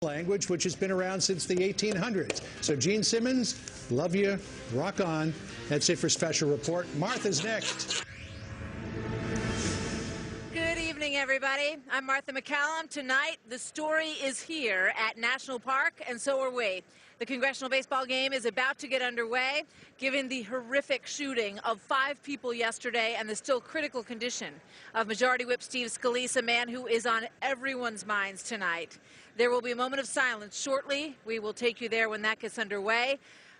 language, which has been around since the 1800s. So Gene Simmons, love you, rock on. That's it for Special Report. Martha's next. Good evening, everybody. I'm Martha MacCallum. Tonight, the story is here at National Park, and so are we. The congressional baseball game is about to get underway, given the horrific shooting of 5 people yesterday and the still critical condition of Majority Whip Steve Scalise, a man who is on everyone's minds tonight. There will be a moment of silence shortly. We will take you there when that gets underway.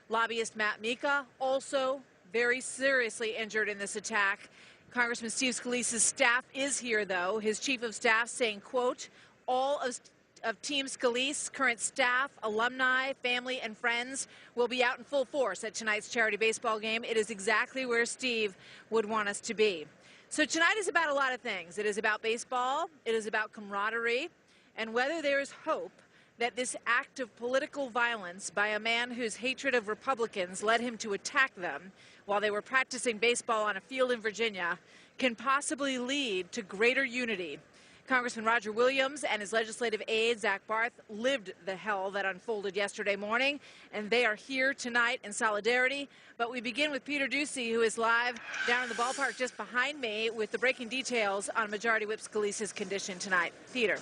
Lobbyist Matt Mika also very seriously injured in this attack. Congressman Steve Scalise's staff is here, though. His chief of staff saying, quote, all of Team Scalise, current staff, alumni, family, and friends will be out in full force at tonight's charity baseball game. It is exactly where Steve would want us to be. So tonight is about a lot of things. It is about baseball. It is about camaraderie and whether there is hope that this act of political violence by a man whose hatred of Republicans led him to attack them while they were practicing baseball on a field in Virginia can possibly lead to greater unity. Congressman Roger Williams and his legislative aide, Zach Barth, lived the hell that unfolded yesterday morning, and they are here tonight in solidarity. But we begin with Peter Ducey, who is live down in the ballpark just behind me with the breaking details on Majority Whip Scalise's condition tonight. Peter.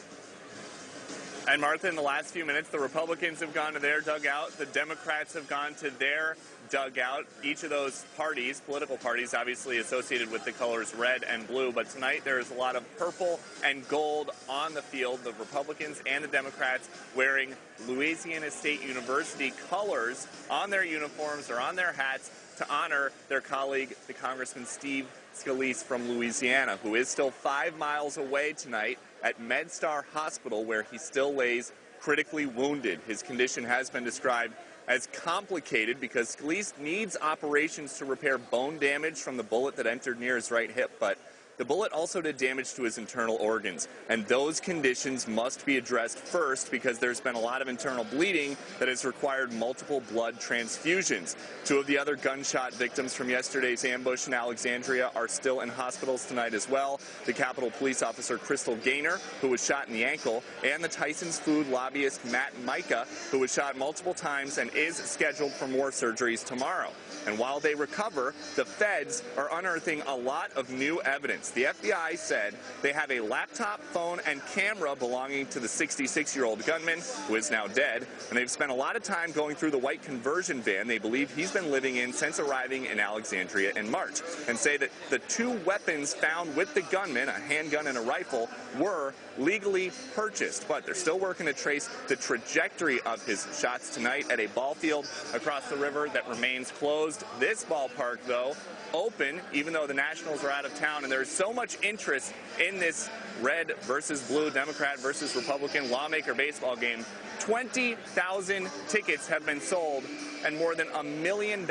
And Martha, in the last few minutes, the Republicans have gone to their dugout. The Democrats have gone to their dugout. Each of those parties, political parties, obviously associated with the colors red and blue. But tonight there's a lot of purple and gold on the field. The Republicans and the Democrats wearing Louisiana State University colors on their uniforms or on their hats to honor their colleague, the Congressman Steve Scalise from Louisiana, who is still 5 miles away tonight at MedStar Hospital, where he still lays critically wounded. His condition has been described as complicated because Scalise needs operations to repair bone damage from the bullet that entered near his right hip, but the bullet also did damage to his internal organs, and those conditions must be addressed first because there's been a lot of internal bleeding that has required multiple blood transfusions. 2 of the other gunshot victims from yesterday's ambush in Alexandria are still in hospitals tonight as well. The Capitol Police officer Crystal Gaynor, who was shot in the ankle, and the Tyson's Food lobbyist Matt Mika, who was shot multiple times and is scheduled for more surgeries tomorrow. And while they recover, the feds are unearthing a lot of new evidence. The FBI said they have a laptop, phone, and camera belonging to the 66-year-old gunman, who is now dead, and they've spent a lot of time going through the white conversion van they believe he's been living in since arriving in Alexandria in March, and say that the 2 weapons found with the gunman, a handgun and a rifle, were legally purchased. But they're still working to trace the trajectory of his shots tonight at a ball field across the river that remains closed. This ballpark, though, open, even though the Nationals are out of town, and there's so much interest in this red versus blue, Democrat versus Republican lawmaker baseball game. 20,000 tickets have been sold, and more than $1 million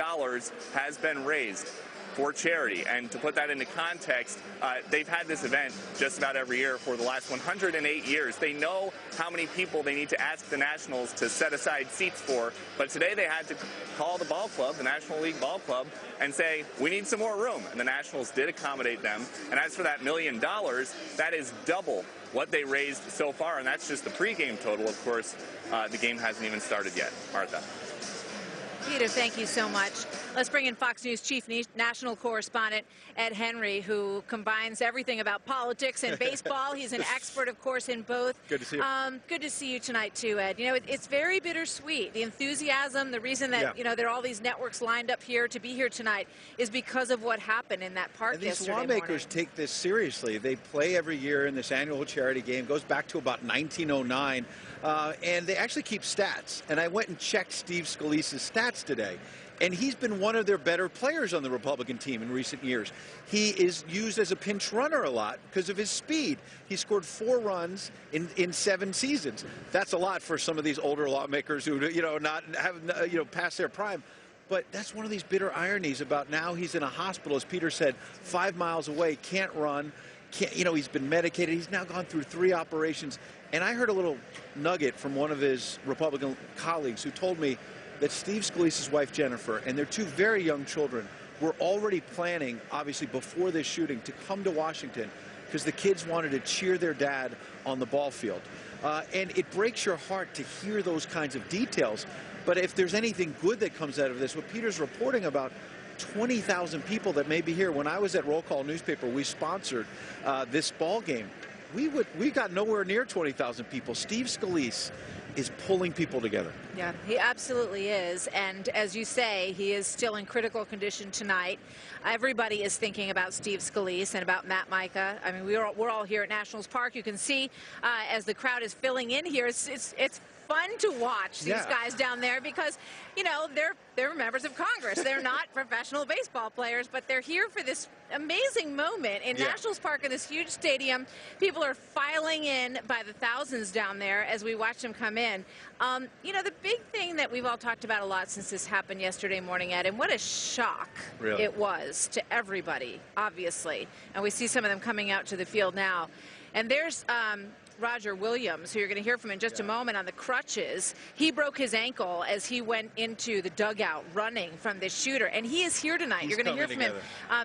has been raised for charity. And to put that into context, they've had this event just about every year for the last 108 years. They know how many people they need to ask the Nationals to set aside seats for, but today they had to call the ball club, the National League Ball Club, and say, we need some more room. And the Nationals did accommodate them. And as for that $1 million, that is double what they raised so far, and that's just the pregame total. Of course, the game hasn't even started yet. Martha. Peter, thank you so much. Let's bring in Fox News chief national correspondent Ed Henry, who combines everything about politics and baseball. He's an expert, of course, in both. Good to see you. Good to see you tonight, too, Ed. You know, it's very bittersweet. The enthusiasm, the reason that, you know, there are all these networks lined up here to be here tonight is because of what happened in that park yesterday morning. These lawmakers take this seriously. They play every year in this annual charity game. It goes back to about 1909. And they actually keep stats. And I went and checked Steve Scalise's stats today. And he's been one of their better players on the Republican team in recent years. He is used as a pinch runner a lot because of his speed. He scored 4 runs in 7 seasons. That's a lot for some of these older lawmakers who, you know, not have, you know, past their prime. But that's one of these bitter ironies about now he's in a hospital, as Peter said, 5 miles away, can't run. You know, he's been medicated. He's now gone through 3 operations. And I heard a little nugget from one of his Republican colleagues who told me that Steve Scalise's wife, Jennifer, and their 2 very young children were already planning, obviously before this shooting, to come to Washington because the kids wanted to cheer their dad on the ball field. And it breaks your heart to hear those kinds of details. But if there's anything good that comes out of this, what Peter's reporting about 20,000 people that may be here. When I was at Roll Call Newspaper, we sponsored this ball game. We got nowhere near 20,000 people. Steve Scalise is pulling people together. Yeah, he absolutely is. And as you say, he is still in critical condition tonight. Everybody is thinking about Steve Scalise and about Matt Micah. I mean, we're all here at Nationals Park. You can see as the crowd is filling in here, it's fun to watch these guys down there because, you know, they're members of Congress. They're not professional baseball players, but they're here for this amazing moment in Nationals Park in this huge stadium. People are filing in by the thousands down there as we watch them come in. You know, the big thing that we've all talked about a lot since this happened yesterday morning, Ed, and what a shock it was to everybody, obviously. And we see some of them coming out to the field now. And there's Roger Williams, who you're going to hear from in just a moment, on the crutches. He broke his ankle as he went into the dugout running from this shooter, and he is here tonight. You're going to hear from him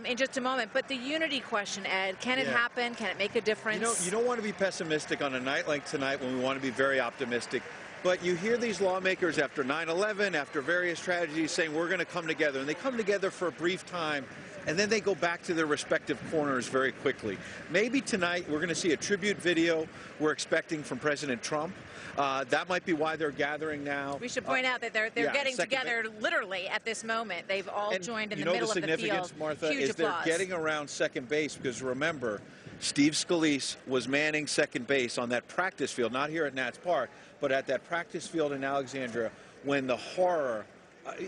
in just a moment. But the unity question, Ed, can it happen? Can it make a difference? You don't want to be pessimistic on a night like tonight when we want to be very optimistic. But you hear these lawmakers after 9/11, after various tragedies, saying we're going to come together. And they come together for a brief time, and then they go back to their respective corners very quickly. Maybe tonight we're going to see a tribute video we're expecting from President Trump. That might be why they're gathering now. We should point out that they're getting together literally at this moment. They've all joined in the middle of the field. You know the significance, Martha, Huge is applause. they're getting around second base because, remember, Steve Scalise was manning second base on that practice field, not here at Nats Park, but at that practice field in Alexandria when the horror,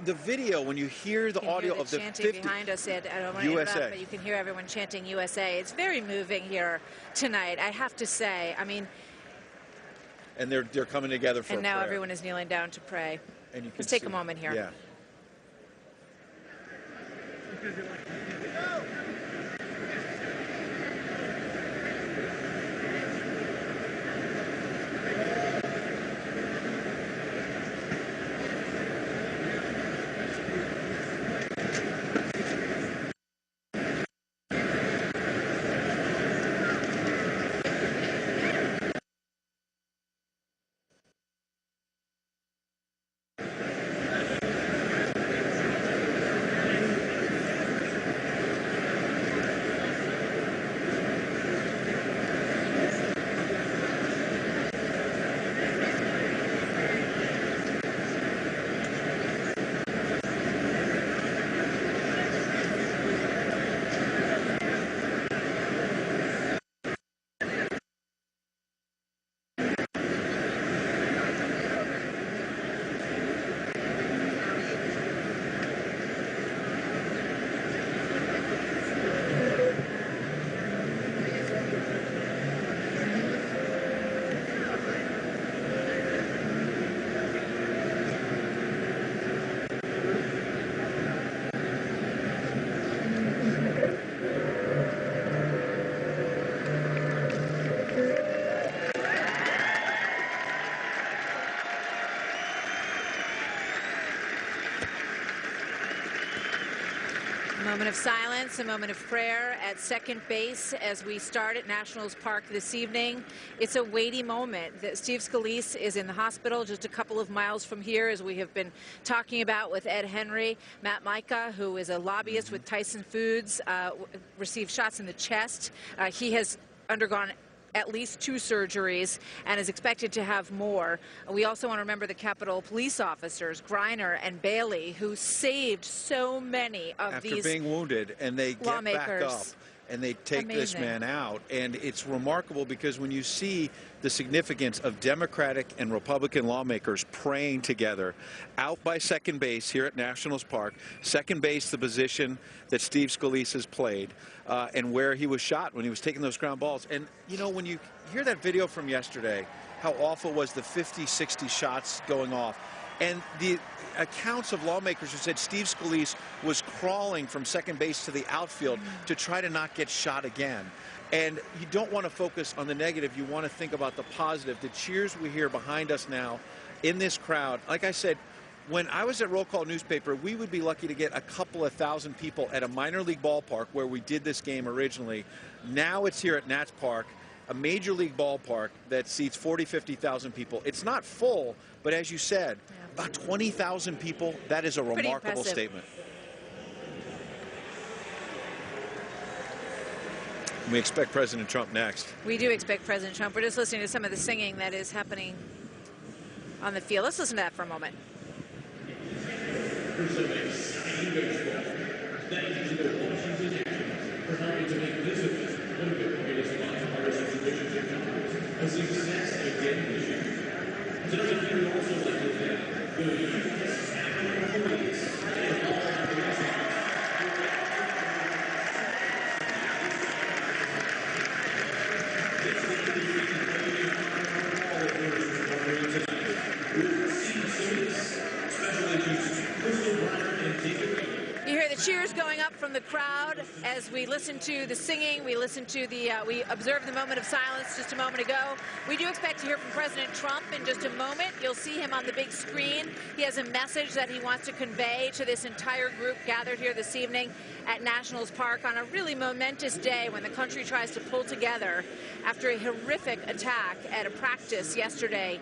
the video, when you hear the audio of the chanting behind us, Ed, I don't want to interrupt, but you can hear everyone chanting USA. It's very moving here tonight, I have to say. I mean, and they're coming together for and now prayer. everyone is kneeling down to pray. And you can Let's take a moment here. Yeah. Moment of silence, a moment of prayer at second base as we start at Nationals Park this evening. It's a weighty moment. Steve Scalise is in the hospital just a couple of miles from here, as we have been talking about with Ed Henry. Matt Micah, who is a lobbyist with Tyson Foods, received shots in the chest. He has undergone at least 2 surgeries and is expected to have more. We also want to remember the Capitol police officers, Griner and Bailey, who saved so many of these after being wounded, and they get back up and they take this man out. And it's remarkable because when you see the significance of Democratic and Republican lawmakers praying together out by second base here at Nationals Park, second base, the position that Steve Scalise has played, and where he was shot when he was taking those ground balls. And, you know, when you hear that video from yesterday, how awful was the 50, 60 shots going off. And the accounts of lawmakers who said Steve Scalise was crawling from second base to the outfield to try to not get shot again. And you don't want to focus on the negative. You want to think about the positive. The cheers we hear behind us now in this crowd. Like I said, when I was at Roll Call Newspaper, we would be lucky to get a couple of thousand people at a minor league ballpark where we did this game originally. Now it's here at Nats Park. a major league ballpark that seats 40, 50,000 people. It's not full, but as you said, about 20,000 people. That is a remarkable statement. We expect President Trump next. We do expect President Trump. We're just listening to some of the singing that is happening on the field. Let's listen to that for a moment. You hear the cheers going up from the crowd as we listen to the singing. We listen to we observed the moment of silence just a moment ago. We do expect to hear from President Trump in just a moment. You'll see him on the big screen. He has a message that he wants to convey to this entire group gathered here this evening at Nationals Park on a really momentous day when the country tries to pull together after a horrific attack at a practice yesterday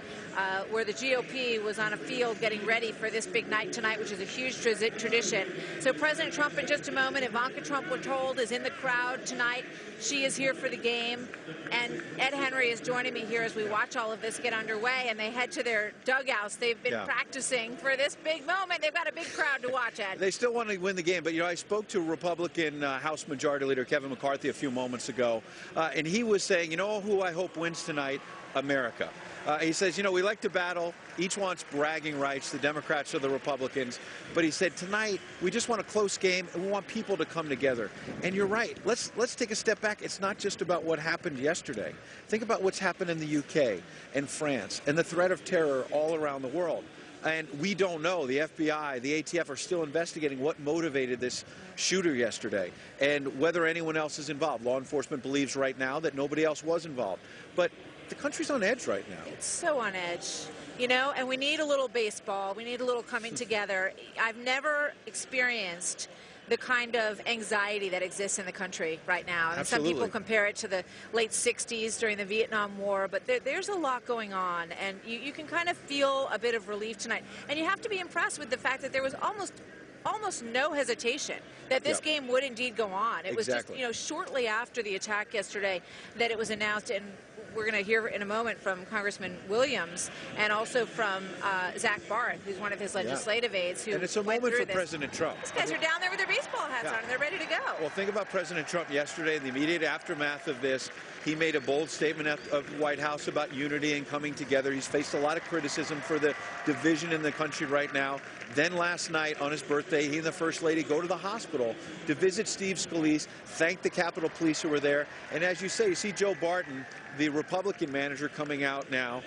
where the GOP was on a field getting ready for this big night tonight, which is a huge tradition. So President Trump in just a moment. Ivanka Trump, we're told, is in the crowd tonight. She is here for the game. And Ed Henry is joining me here as we watch all of this get underway, and they head to their dugouts. They've been practicing for this big moment. They've got a big crowd to watch, Ed. They still want to win the game, but, you know, I spoke to Republican House Majority Leader Kevin McCarthy a few moments ago, and he was saying, you know who I hope wins tonight? America. He says, you know, we like to battle. Each wants bragging rights, the Democrats or the Republicans. But he said, tonight, we just want a close game, and we want people to come together. And you're right. Let's take a step back. It's not just about what happened yesterday. Think about what's happened in the UK and France and the threat of terror all around the world. And we don't know. The FBI, the ATF are still investigating what motivated this shooter yesterday and whether anyone else is involved. Law enforcement believes right now that nobody else was involved. But the country's on edge right now. It's so on edge, you know, and we need a little baseball. We need a little coming together. I've never experienced the kind of anxiety that exists in the country right now. And some people compare it to the late 60s during the Vietnam War, but there's a lot going on, and you can kind of feel a bit of relief tonight. And you have to be impressed with the fact that there was almost no hesitation that this game would indeed go on. It was just, you know, shortly after the attack yesterday that it was announced, and we're going to hear in a moment from Congressman Williams and also from Zach Barth, who's one of his legislative aides. Who and it's a moment for President Trump. These guys are down there with their baseball hats on, and they're ready to go. Well, think about President Trump yesterday in the immediate aftermath of this. He made a bold statement of the White House about unity and coming together. He's faced a lot of criticism for the division in the country right now. Then last night on his birthday, he and the First Lady go to the hospital to visit Steve Scalise, thank the Capitol Police who were there. And as you say, you see Joe Barton, the Republican manager, coming out now.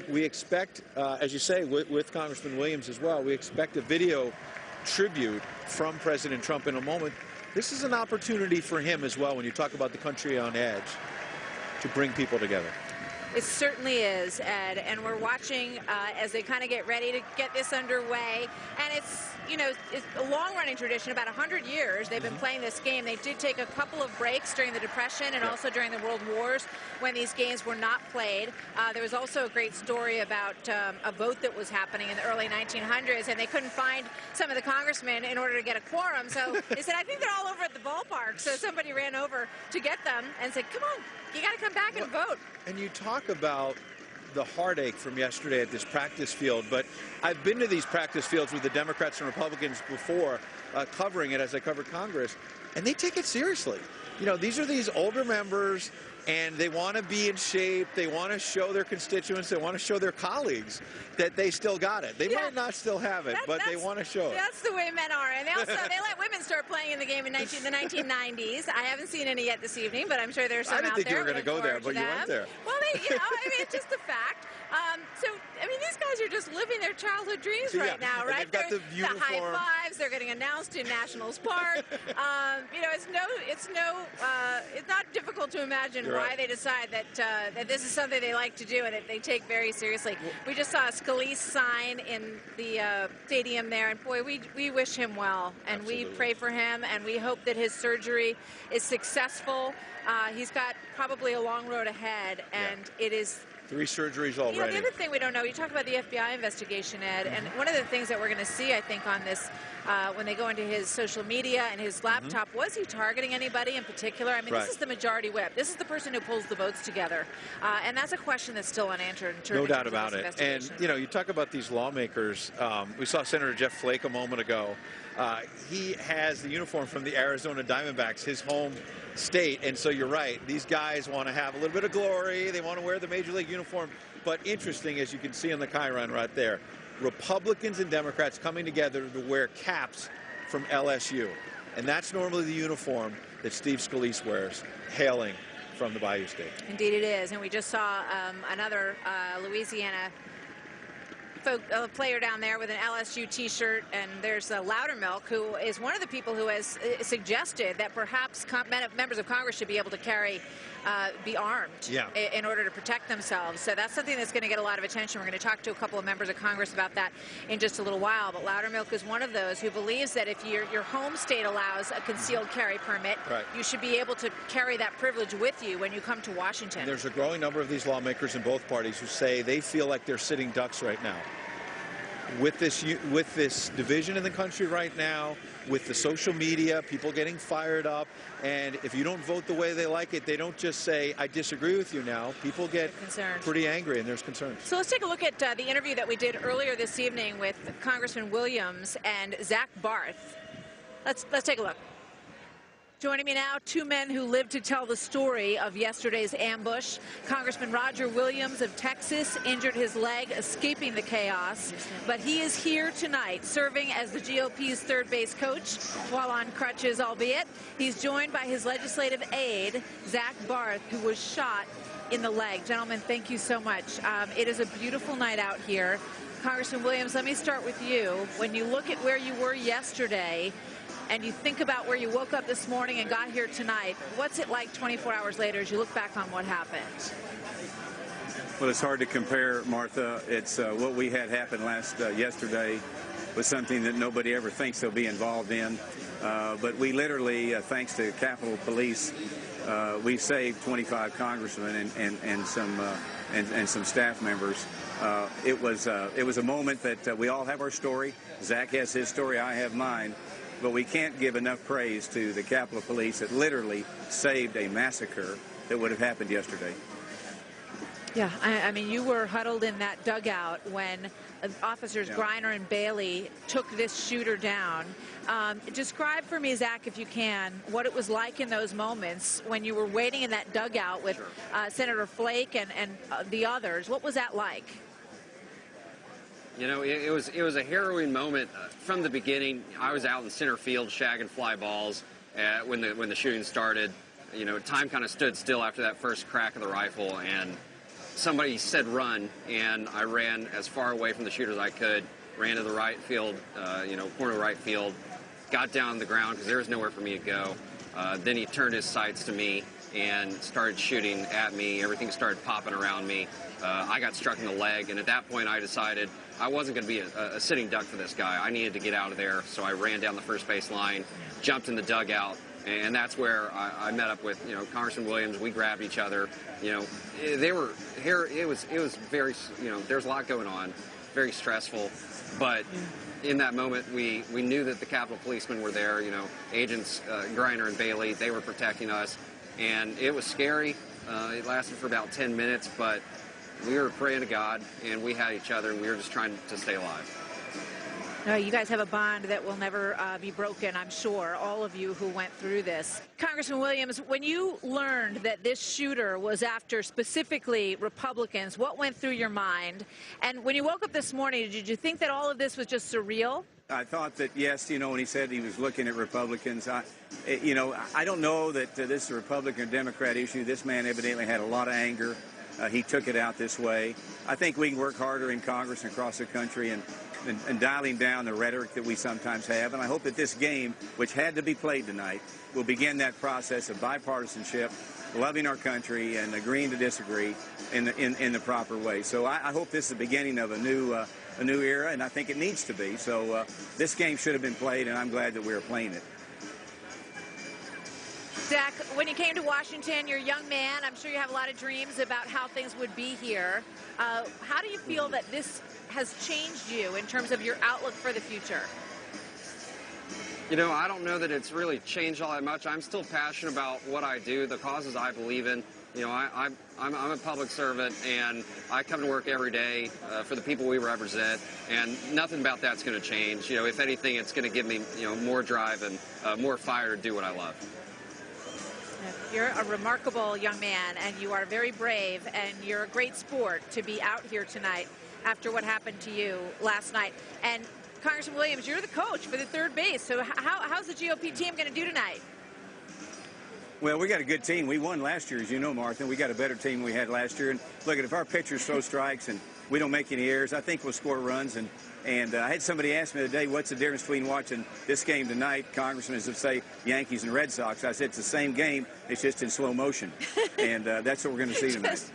We expect, as you say, with Congressman Williams as well, we expect a video tribute from President Trump in a moment. This is an opportunity for him as well, when you talk about the country on edge, to bring people together. It certainly is, Ed, and we're watching as they kind of get ready to get this underway. And it's, you know, it's a long-running tradition, about 100 years they've been playing this game. They did take a couple of breaks during the Depression and also during the World Wars when these games were not played. There was also a great story about a vote that was happening in the early 1900s, and they couldn't find some of the congressmen in order to get a quorum. So they said, I think they're all over at the ballpark. So somebody ran over to get them and said, come on, you got to come back and vote. And you talk about the heartache from yesterday at this practice field, but I've been to these practice fields with the Democrats and Republicans before, covering it as I covered Congress, and they take it seriously. You know, these are these older members, and they want to be in shape. They want to show their constituents. They want to show their colleagues that they still got it. They might not still have it, but they want to show it. That's the way men are. And they also they let women start playing in the game in the 1990s. I haven't seen any yet this evening, but I'm sure there's some out there. I didn't think you were going to go there, but you went there. Well, you know, I mean, it's just a fact. So, I mean, these guys are just living their childhood dreams So, yeah, right now, and right? they've got the The high uniform. fives. They're getting announced in Nationals Park. You know, it's not difficult to imagine You're why right. they decide that this is something they like to do and that they take very seriously. We just saw a Scalise sign in the stadium there, and boy, we wish him well, and Absolutely. we pray for him, and we hope that his surgery is successful. He's got probably a long road ahead, and it is. 3 surgeries You know, already. the other thing we don't know, you talk about the FBI investigation, Ed, and one of the things that we're going to see, I think, on this, when they go into his social media and his laptop, was he targeting anybody in particular? I mean, Right. this is the majority whip. This is the person who pulls the votes together. And that's a question that's still unanswered. No doubt about it. And, you know, you talk about these lawmakers. We saw Senator Jeff Flake a moment ago. He has the uniform from the Arizona Diamondbacks, his home state. And so you're right. These guys want to have a little bit of glory. They want to wear the Major League uniform. But interesting, as you can see on the chyron right there, Republicans and Democrats coming together to wear caps from LSU. And that's normally the uniform that Steve Scalise wears, hailing from the Bayou State. Indeed it is. And we just saw another Louisiana player down there with an LSU T-shirt, and there's Loudermilk, who is one of the people who has suggested that perhaps members of Congress should be able to be armed in order to protect themselves. So that's something that's going to get a lot of attention. We're going to talk to a couple of members of Congress about that in just a little while. But Loudermilk is one of those who believes that if your home state allows a concealed carry permit, you should be able to carry that privilege with you when you come to Washington. And there's a growing number of these lawmakers in both parties who say they feel like they're sitting ducks right now. With this division in the country right now, with the social media, people getting fired up, and if you don't vote the way they like it, they don't just say, I disagree with you now. People get pretty angry, and there's concerns. So let's take a look at the interview that we did earlier this evening with Congressman Williams and Zach Barth. Let's take a look. Joining me now, 2 men who lived to tell the story of yesterday's ambush. Congressman Roger Williams of Texas injured his leg escaping the chaos, but he is here tonight serving as the GOP's third base coach while on crutches, albeit. He's joined by his legislative aide, Zach Barth, who was shot in the leg. Gentlemen, thank you so much. It is a beautiful night out here. Congressman Williams, let me start with you. When you look at where you were yesterday, and you think about where you woke up this morning and got here tonight, what's it like 24 hours later as you look back on what happened? Well, it's hard to compare, Martha. It's what we had happen yesterday was something that nobody ever thinks they'll be involved in. But we literally, thanks to Capitol Police, we saved 25 congressmen and some staff members. It was a moment that we all have our story. Zach has his story, I have mine. But we can't give enough praise to the Capitol Police that literally saved a massacre that would have happened yesterday. Yeah, I mean, you were huddled in that dugout when officers Greiner and Bailey took this shooter down. Describe for me, Zach, if you can, what it was like in those moments when you were waiting in that dugout with Senator Flake and the others. What was that like? You know, it was a harrowing moment from the beginning. I was out in center field shagging fly balls when the shooting started. You know, time kind of stood still after that first crack of the rifle, and somebody said run, and I ran as far away from the shooter as I could. Ran to the right field, corner right field. Got down on the ground because there was nowhere for me to go. Then he turned his sights to me and started shooting at me. Everything started popping around me. I got struck in the leg, and at that point I decided I wasn't going to be a sitting duck for this guy. I needed to get out of there, so I ran down the first base line, jumped in the dugout, and that's where I met up with Congressman Williams. We grabbed each other. They were here. It was very there's a lot going on, very stressful, but in that moment we knew that the Capitol policemen were there. Agents Greiner and Bailey, they were protecting us, and it was scary. It lasted for about 10 minutes, but we were praying to God, and we had each other, and we were just trying to stay alive. You guys have a bond that will never be broken, I'm sure, all of you who went through this. Congressman Williams, when you learned that this shooter was after specifically Republicans, what went through your mind? And when you woke up this morning, did you think that all of this was just surreal? I thought that, yes, when he said he was looking at Republicans, I don't know that this is a Republican or Democrat issue. This man evidently had a lot of anger. he took it out this way. I think we can work harder in Congress and across the country and dialing down the rhetoric that we sometimes have. And I hope that this game, which had to be played tonight, will begin that process of bipartisanship, loving our country, and agreeing to disagree in the proper way. So I hope this is the beginning of a new era, and I think it needs to be. So this game should have been played, and I'm glad that we're playing it. Zach, when you came to Washington, you're a young man. I'm sure you have a lot of dreams about how things would be here. How do you feel that this has changed you in terms of your outlook for the future? You know, I don't know that it's really changed all that much. I'm still passionate about what I do, the causes I believe in. You know, I'm a public servant, and I come to work every day for the people we represent, and nothing about that's going to change. You know, if anything, it's going to give me, you know, more drive and more fire to do what I love. You're a remarkable young man, and you are very brave, and you're a great sport to be out here tonight after what happened to you last night. And Congressman Williams, you're the coach for the third base, so how's the GOP team going to do tonight? Well, we got a good team. We won last year, as you know, Martha. We got a better team than we had last year. And look, if our pitchers throw strikes and we don't make any errors, I think we'll score runs. And I had somebody ask me today, what's the difference between watching this game tonight, Congressman, as if, say, Yankees and Red Sox? I said it's the same game. It's just in slow motion. And that's what we're going to see tonight.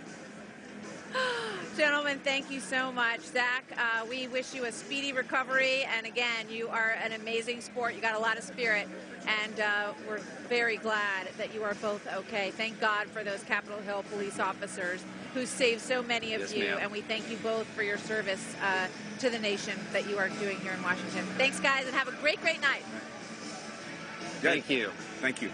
Gentlemen, thank you so much. Zach, we wish you a speedy recovery. And again, you are an amazing sport. You got a lot of spirit. And we're very glad that you are both okay. Thank God for those Capitol Hill police officers who saved so many of you. And we thank you both for your service to the nation that you are doing here in Washington. Thanks, guys, and have a great, great night. Thank you. Thank you.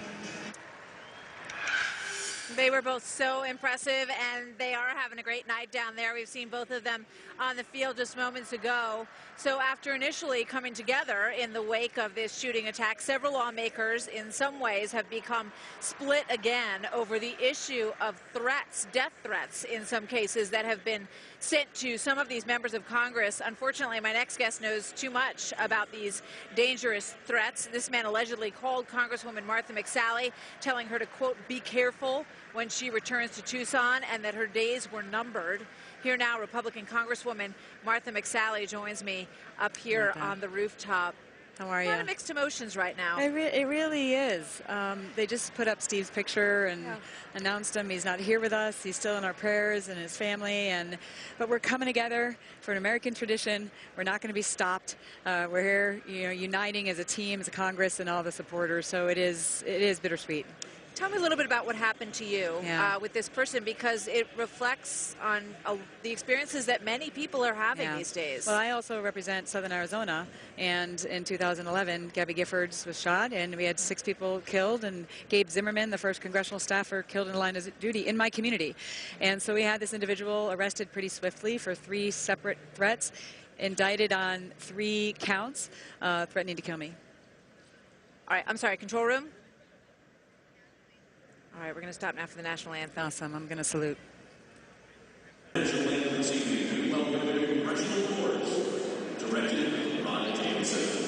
They were both so impressive, and they are having a great night down there. We've seen both of them on the field just moments ago. So after initially coming together in the wake of this shooting attack, several lawmakers in some ways have become split again over the issue of threats, death threats in some cases, that have been sent to some of these members of Congress. Unfortunately, my next guest knows too much about these dangerous threats. This man allegedly called Congresswoman Martha McSally, telling her to, quote, be careful when she returns to Tucson, and that her days were numbered. Here now, Republican Congresswoman Martha McSally joins me up here on the rooftop. How are you? A lot of mixed emotions right now. It really is. They just put up Steve's picture and announced him. He's not here with us. He's still in our prayers and his family. But we're coming together for an American tradition. We're not going to be stopped. We're here, you know, uniting as a team, as a Congress, and all the supporters. So it is bittersweet. Tell me a little bit about what happened to you with this person, because it reflects on the experiences that many people are having these days. Well, I also represent Southern Arizona, and in 2011, Gabby Giffords was shot, and we had 6 people killed, and Gabe Zimmerman, the first congressional staffer, killed in the line of duty in my community. And so we had this individual arrested pretty swiftly for 3 separate threats, indicted on 3 counts, threatening to kill me. All right, I'm sorry, control room? All right, we're going to stop now for the national anthem. Awesome. I'm going to salute. National anthem this evening, we welcome the congressional awards, directed by James Simmons.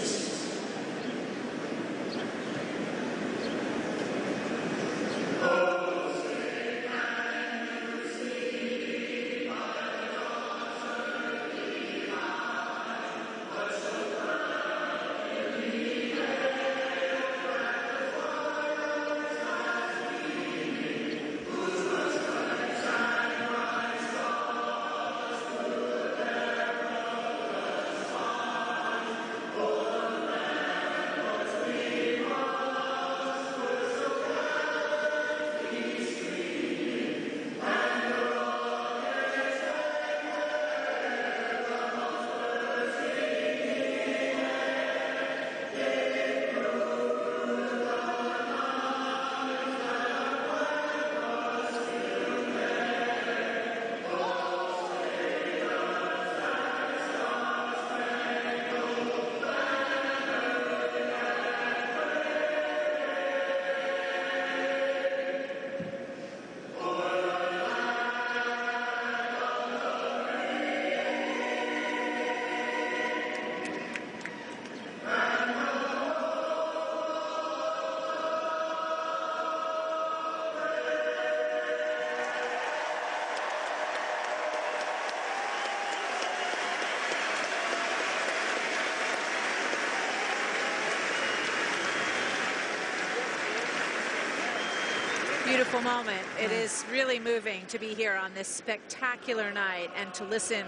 beautiful moment. It is really moving to be here on this spectacular night and to listen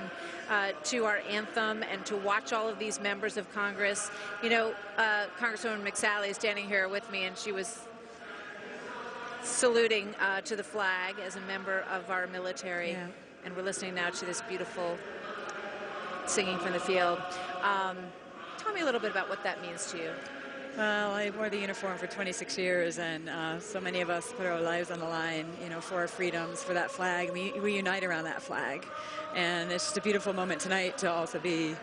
to our anthem and to watch all of these members of Congress. You know, Congresswoman McSally is standing here with me, and she was saluting to the flag as a member of our military. Yeah. And we're listening now to this beautiful singing from the field. Tell me a little bit about what that means to you. Well, I wore the uniform for 26 years, and so many of us put our lives on the line, you know, for our freedoms, for that flag. We unite around that flag, and it's just a beautiful moment tonight to also be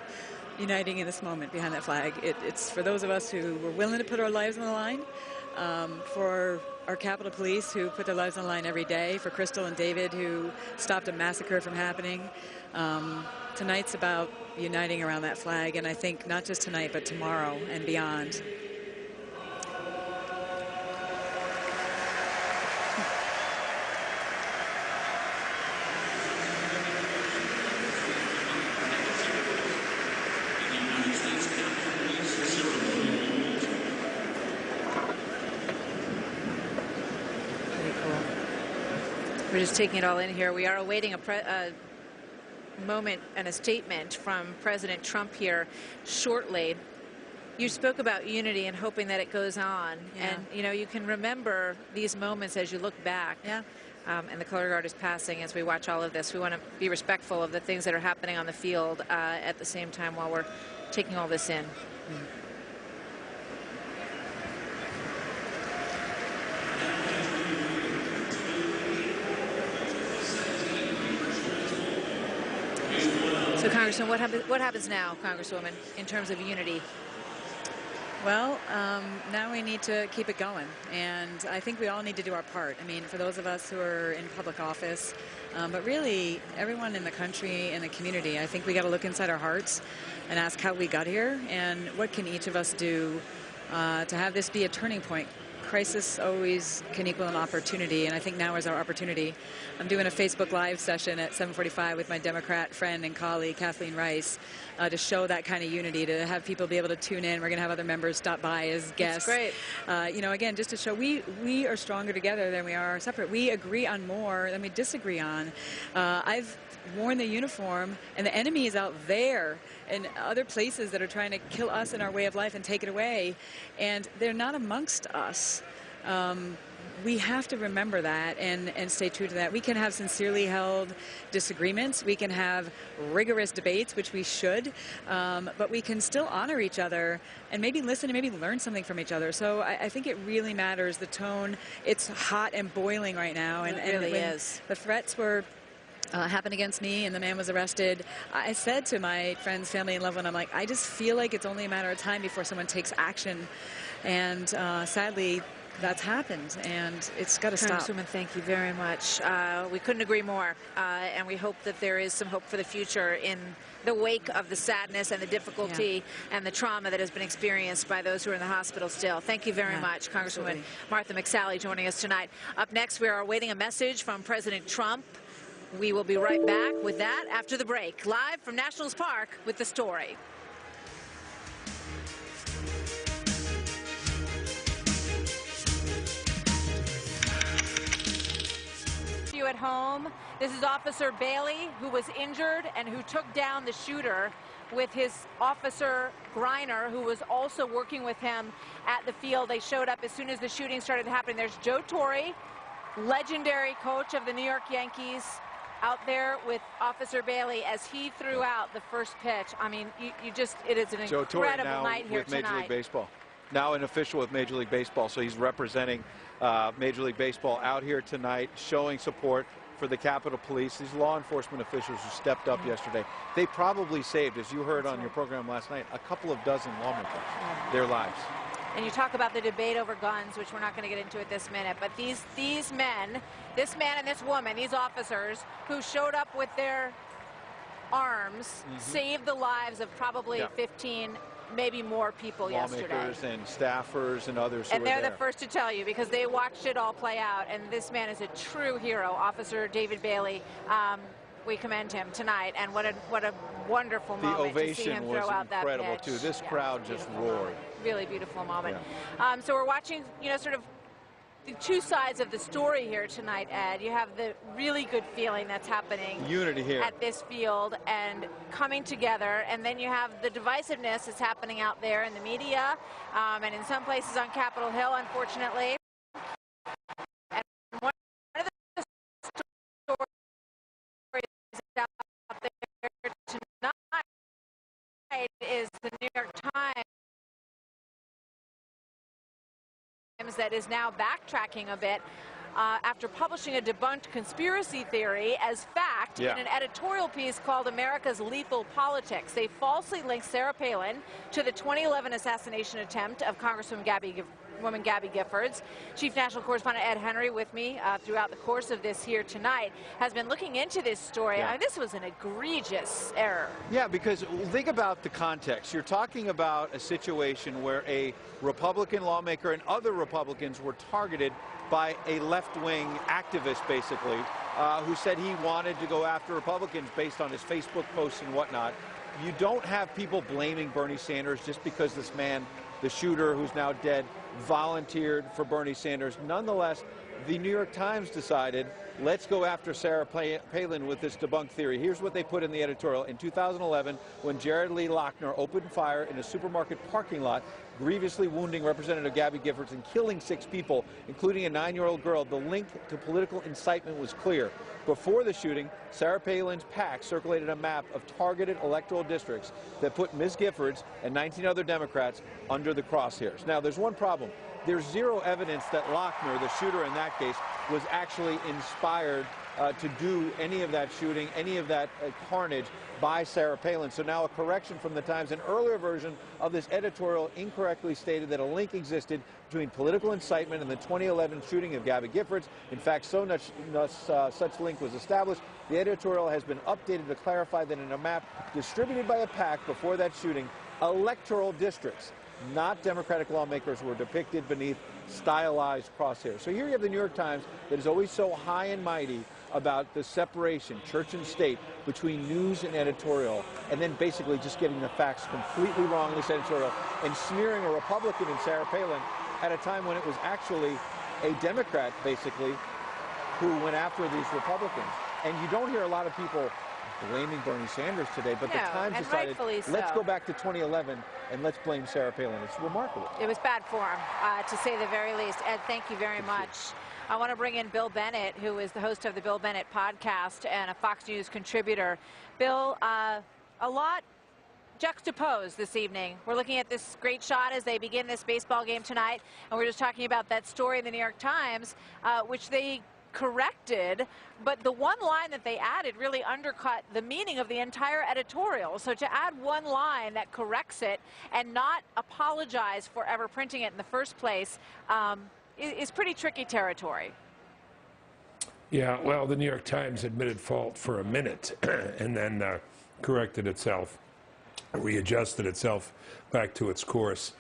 uniting in this moment behind that flag. It's for those of us who were willing to put our lives on the line, for our Capitol Police who put their lives on the line every day, for Crystal and David who stopped a massacre from happening. Tonight's about uniting around that flag, and I think not just tonight, but tomorrow and beyond. We're just taking it all in here. We are awaiting a moment and a statement from President Trump here shortly. You spoke about unity and hoping that it goes on. Yeah. And, you know, you can remember these moments as you look back. Yeah. And the color guard is passing as we watch all of this. We want to be respectful of the things that are happening on the field at the same time while we're taking all this in. So, Congressman, what happens now, Congresswoman, in terms of unity? Well, now we need to keep it going, and I think we all need to do our part. I mean, for those of us who are in public office, but really everyone in the country and the community, I think we got to look inside our hearts and ask how we got here and what can each of us do to have this be a turning point. Crisis always can equal an opportunity, and I think now is our opportunity. I'm doing a Facebook Live session at 7:45 with my Democrat friend and colleague, Kathleen Rice, to show that kind of unity, to have people be able to tune in. We're going to have other members stop by as guests. That's great. You know, again, just to show we are stronger together than we are separate. We agree on more than we disagree on. I've worn the uniform, and the enemy is out there and other places that are trying to kill us and our way of life and take it away, and they're not amongst us. We have to remember that and stay true to that. We can have sincerely held disagreements. We can have rigorous debates, which we should, but we can still honor each other and maybe listen and maybe learn something from each other. So I think it really matters, the tone. It's hot and boiling right now. And it really when is. The threats were happened against me and the man was arrested, I said to my friends, family, and loved one, I'm like, I just feel like it's only a matter of time before someone takes action. And sadly, that's happened, and it's got to stop. Congresswoman, thank you very much. We couldn't agree more, and we hope that there is some hope for the future in the wake of the sadness and the difficulty and the trauma that has been experienced by those who are in the hospital still. Thank you very much, Congresswoman absolutely. Martha McSally, joining us tonight. Up next, we are awaiting a message from President Trump. We will be right back with that after the break, live from Nationals Park with the story. You at home, this is Officer Bailey, who was injured and who took down the shooter, with his officer Griner, who was also working with him at the field. They showed up as soon as the shooting started happening. There's Joe Torre, legendary coach of the New York Yankees, out there with Officer Bailey as he threw out the first pitch. I mean, it is an incredible night here with Major tonight. League Baseball. Now an official with Major League Baseball, so he's representing Major League Baseball out here tonight, showing support for the Capitol Police. These law enforcement officials who stepped up yesterday, they probably saved, as you heard on your program last night, a couple of dozen lawmakers, their lives. And you talk about the debate over guns, which we're not going to get into at this minute, but these men, this man and this woman, these officers who showed up with their arms, saved the lives of probably 15, maybe more people yesterday. Lawmakers and staffers and others and who they're were there. the first to tell you, because they watched it all play out, and this man is a true hero, Officer David Bailey. We commend him tonight, and what a wonderful moment to see him throw out that pitch. The ovation was incredible too. This crowd just roared. Really beautiful moment. So we're watching, you know, sort of two sides of the story here tonight, Ed. You have the really good feeling that's happening Unity here at this field and coming together, and then you have the divisiveness that's happening out there in the media and in some places on Capitol Hill, unfortunately. And one of the stories out there tonight is the New York Times that is now backtracking a bit after publishing a debunked conspiracy theory as fact in an editorial piece called America's Lethal Politics. They falsely linked Sarah Palin to the 2011 assassination attempt of Congresswoman Gabby Giffords. Chief National Correspondent Ed Henry with me throughout the course of this here tonight has been looking into this story. I mean, this was an egregious error. Yeah, because think about the context. You're talking about a situation where a Republican lawmaker and other Republicans were targeted by a left-wing activist, basically, who said he wanted to go after Republicans based on his Facebook posts and whatnot. You don't have people blaming Bernie Sanders just because this man, the shooter who's now dead, volunteered for Bernie Sanders. Nonetheless, the New York Times decided, let's go after Sarah Palin with this debunked theory. Here's what they put in the editorial. In 2011, when Jared Lee Loughner opened fire in a supermarket parking lot, grievously wounding Representative Gabby Giffords and killing 6 people, including a 9-year-old girl, the link to political incitement was clear. Before the shooting, Sarah Palin's PAC circulated a map of targeted electoral districts that put Ms. Giffords and 19 other Democrats under the crosshairs. Now, there's one problem. There's zero evidence that Loughner, the shooter in that case, was actually inspired to do any of that shooting, any of that carnage by Sarah Palin. So now a correction from the Times. An earlier version of this editorial incorrectly stated that a link existed between political incitement and the 2011 shooting of Gabby Giffords. In fact, such link was established. The editorial has been updated to clarify that in a map distributed by a PAC before that shooting, electoral districts, not Democratic lawmakers, were depicted beneath stylized crosshairs. So here you have the New York Times that is always so high and mighty about the separation, church and state, between news and editorial, and then basically just getting the facts completely wrong in this editorial and smearing a Republican in Sarah Palin at a time when it was actually a Democrat, basically, who went after these Republicans. And you don't hear a lot of people blaming Bernie Sanders today, but the Times decided, let's go back to 2011 and let's blame Sarah Palin. It's remarkable. It was bad form, to say the very least. Ed, thank you very much. I want to bring in Bill Bennett, who is the host of the Bill Bennett podcast and a Fox News contributor. Bill, a lot juxtaposed this evening. We're looking at this great shot as they begin this baseball game tonight, and we're just talking about that story in the New York Times, which they corrected, but the one line that they added really undercut the meaning of the entire editorial. So to add one line that corrects it and not apologize for ever printing it in the first place is pretty tricky territory. Yeah, well, the New York Times admitted fault for a minute and then corrected itself, readjusted itself back to its course.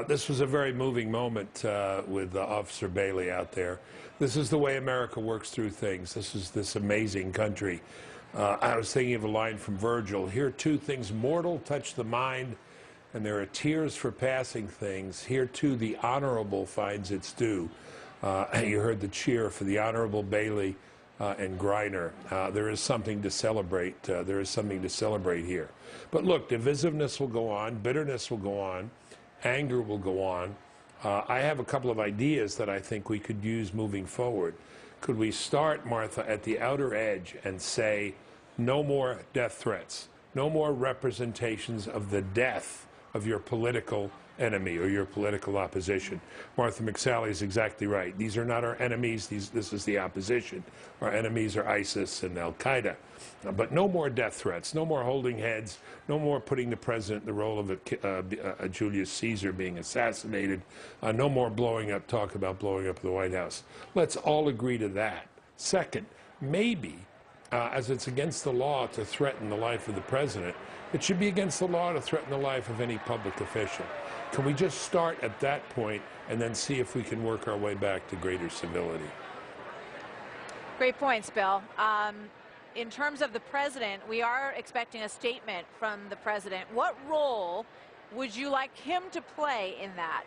This was a very moving moment with Officer Bailey out there. This is the way America works through things. This is this amazing country. I was thinking of a line from Virgil. Here two things mortal touch the mind, and there are tears for passing things. Here too the honorable finds its due. You heard the cheer for the Honorable Bailey and Griner. There is something to celebrate. There is something to celebrate here. But look, divisiveness will go on, bitterness will go on, anger will go on. I have a couple of ideas that I think we could use moving forward. Could we start, Martha, at the outer edge and say, no more death threats, no more representations of the death of your political enemy or your political opposition? Martha McSally is exactly right. These are not our enemies. This is the opposition. Our enemies are ISIS and Al-Qaeda. But no more death threats, no more holding heads, no more putting the president in the role of Julius Caesar being assassinated, no more talk about blowing up the White House. Let's all agree to that. Second, maybe, as it's against the law to threaten the life of the president, it should be against the law to threaten the life of any public official. Can we just start at that point and then see if we can work our way back to greater civility? Great points, Bill. In terms of the president, we are expecting a statement from the president. What role would you like him to play in that?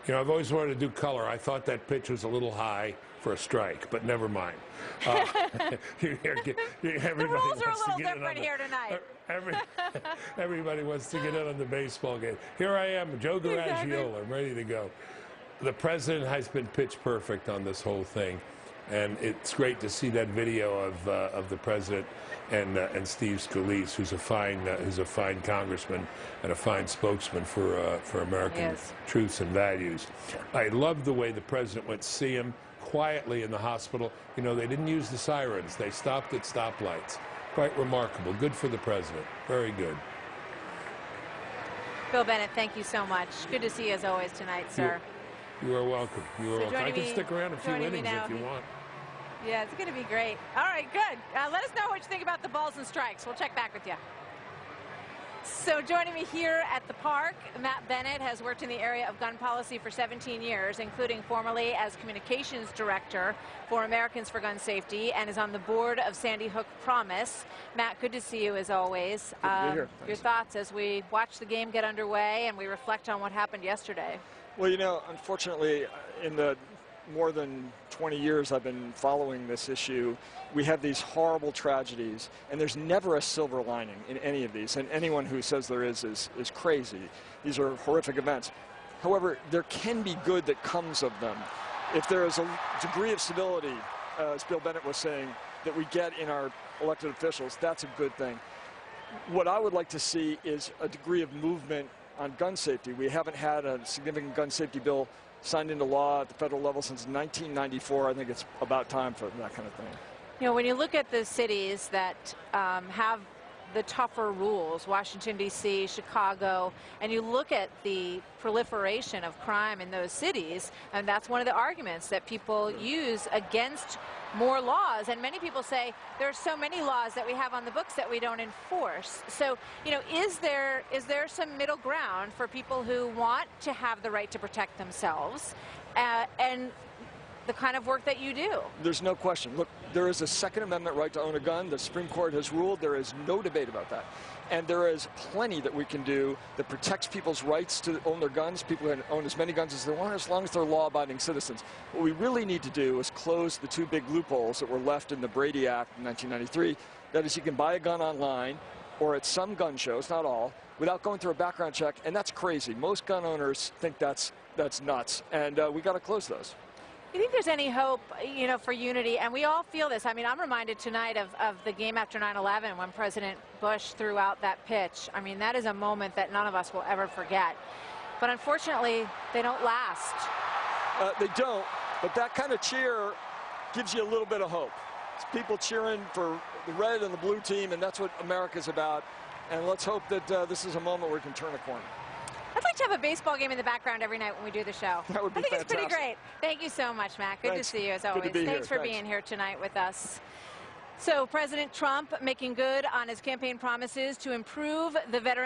You know, I've always wanted to do color. I thought that pitch was a little high for a strike, but never mind. The rules are a little different here tonight. Everybody wants to get in on the baseball game. Here I am, Joe Garagiola. I'm ready to go. The president has been pitch perfect on this whole thing, and it's great to see that video of the president and Steve Scalise, who's a fine congressman and a fine spokesman for American truths and values. I love the way the president went to see him quietly in the hospital. You know, they didn't use the sirens. They stopped at stoplights. Quite remarkable. Good for the president. Very good. Bill Bennett, thank you so much. Good to see you as always tonight, sir. You are welcome. You are welcome. I can stick around a few innings if you want. Yeah, it's going to be great. All right, good. Let us know what you think about the balls and strikes. We'll check back with you. So joining me here at the park, Matt Bennett has worked in the area of gun policy for 17 years, including formerly as communications director for Americans for Gun Safety, and is on the board of Sandy Hook Promise. Matt, good to see you as always. Good to be here. Your thoughts as we watch the game get underway and we reflect on what happened yesterday? Well, you know, unfortunately, in the more than 20 years I've been following this issue, we have these horrible tragedies, and there's never a silver lining in any of these, and anyone who says there is crazy. These are horrific events. However, there can be good that comes of them. If there is a degree of stability, as Bill Bennett was saying, that we get in our elected officials, that's a good thing. What I would like to see is a degree of movement on gun safety. We haven't had a significant gun safety bill signed into law at the federal level since 1994. I think it's about time for that kind of thing. You know, when you look at the cities that have the tougher rules, Washington, D.C., Chicago, and you look at the proliferation of crime in those cities, and that's one of the arguments that people use against more laws. And many people say there are so many laws that we have on the books that we don't enforce. So, you know, is there some middle ground for people who want to have the right to protect themselves and the kind of work that you do? There's no question. Look, there is a Second Amendment right to own a gun. The Supreme Court has ruled. There is no debate about that. And there is plenty that we can do that protects people's rights to own their guns. People can own as many guns as they want, as long as they're law-abiding citizens. What we really need to do is close the two big loopholes that were left in the Brady Act in 1993. That is, you can buy a gun online or at some gun shows, not all, without going through a background check, and that's crazy. Most gun owners think that's nuts, and we got to close those. You think there's any hope, you know, for unity? And we all feel this. I mean, I'm reminded tonight of the game after 9/11 when President Bush threw out that pitch. I mean, that is a moment that none of us will ever forget. But unfortunately, they don't last. They don't, but that kind of cheer gives you a little bit of hope. It's people cheering for the red and the blue team, and that's what America's about. And let's hope that this is a moment where we can turn a corner. I'd like to have a baseball game in the background every night when we do the show. That would be I think fantastic. it's pretty great. Thank you so much, Matt. Good to see you as always. Thanks for being here tonight with us. So President Trump making good on his campaign promises to improve the veteran